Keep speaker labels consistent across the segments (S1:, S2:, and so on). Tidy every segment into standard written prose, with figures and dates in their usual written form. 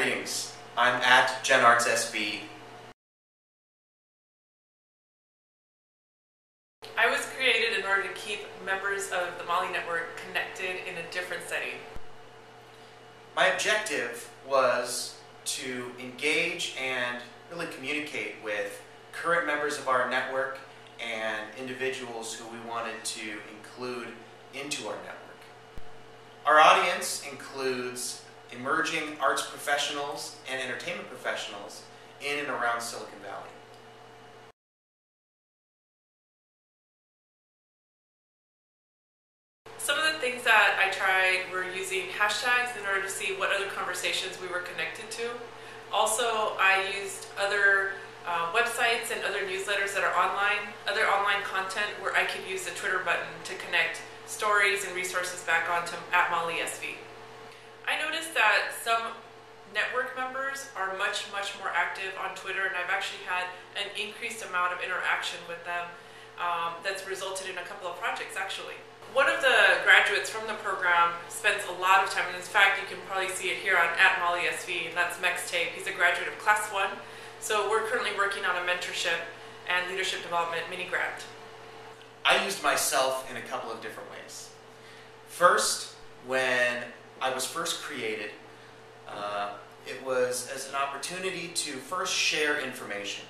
S1: Greetings. I'm at GenArtsSB.
S2: I was created in order to keep members of the Mali Network connected in a different setting.
S1: My objective was to engage and really communicate with current members of our network and individuals who we wanted to include into our network. Our audience includes emerging arts professionals and entertainment professionals in and around Silicon Valley.
S2: Some of the things that I tried were using hashtags in order to see what other conversations we were connected to. Also, I used other websites and other newsletters that are online, other online content where I could use the Twitter button to connect stories and resources back onto @MaliSV. I noticed that some network members are much more active on Twitter, and I've actually had an increased amount of interaction with them that's resulted in a couple of projects actually. One of the graduates from the program spends a lot of time, and in fact you can probably see it here on @MaliSV, and that's Mex Tape. He's a graduate of Class 1, so we're currently working on a mentorship and leadership development mini grant.
S1: I used myself in a couple of different ways. First, when I was first created, it was as an opportunity to first share information,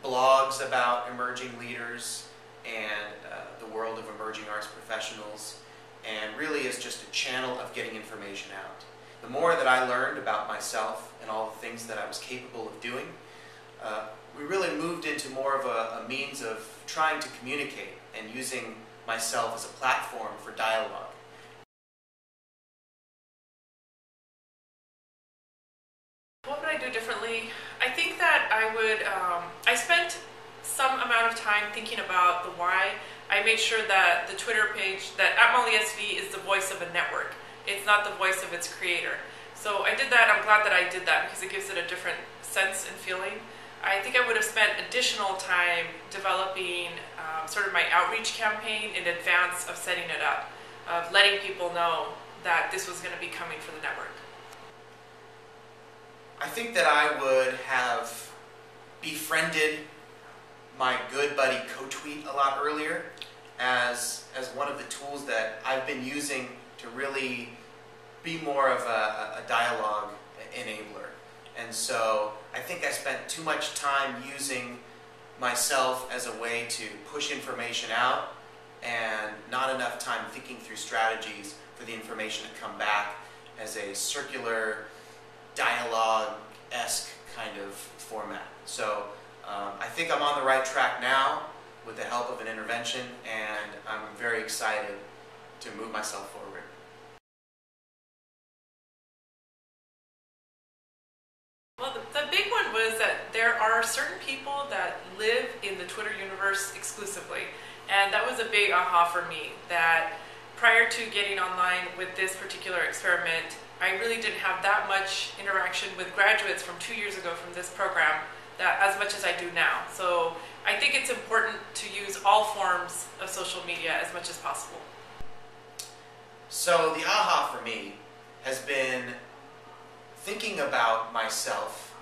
S1: blogs about emerging leaders and the world of emerging arts professionals, and really as just a channel of getting information out. The more that I learned about myself and all the things that I was capable of doing, we really moved into more of a means of trying to communicate and using myself as a platform for dialogue.
S2: What would I do differently? I think that I spent some amount of time thinking about the why. I made sure that the Twitter page, that @MaliSV is the voice of a network. It's not the voice of its creator. So I did that. I'm glad that I did that because it gives it a different sense and feeling. I think I would have spent additional time developing sort of my outreach campaign in advance of setting it up, of letting people know that this was going to be coming for the network.
S1: I think that I would have befriended my good buddy CoTweet a lot earlier as one of the tools that I've been using to really be more of a dialogue enabler. And so I think I spent too much time using myself as a way to push information out and not enough time thinking through strategies for the information to come back as a circular dialogue-esque kind of format. So I think I'm on the right track now with the help of an intervention, and I'm very excited to move myself forward.
S2: Well, the big one was that there are certain people that live in the Twitter universe exclusively, and that was a big aha for me, that prior to getting online with this particular experiment, I really didn't have that much interaction with graduates from 2 years ago from this program as much as I do now. So I think it's important to use all forms of social media as much as possible.
S1: So the aha for me has been thinking about myself,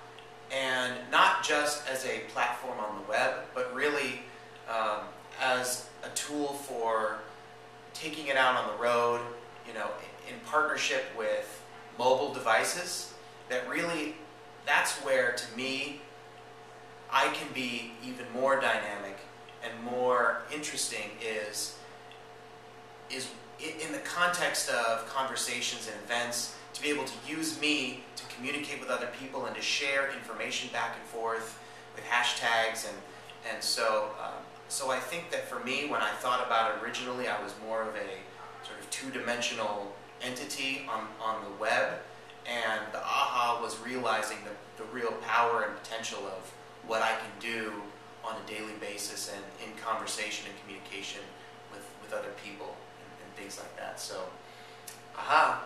S1: and not just as a platform on the web, but really as a tool for taking it out on the road, in partnership with mobile devices. That's where, to me, I can be even more dynamic and more interesting is in the context of conversations and events, to be able to use me to communicate with other people and to share information back and forth with hashtags. And so I think that for me, when I thought about it originally, I was more of a sort of two-dimensional entity on the web, and the aha was realizing the real power and potential of what I can do on a daily basis and in conversation and communication with other people and things like that. So, aha!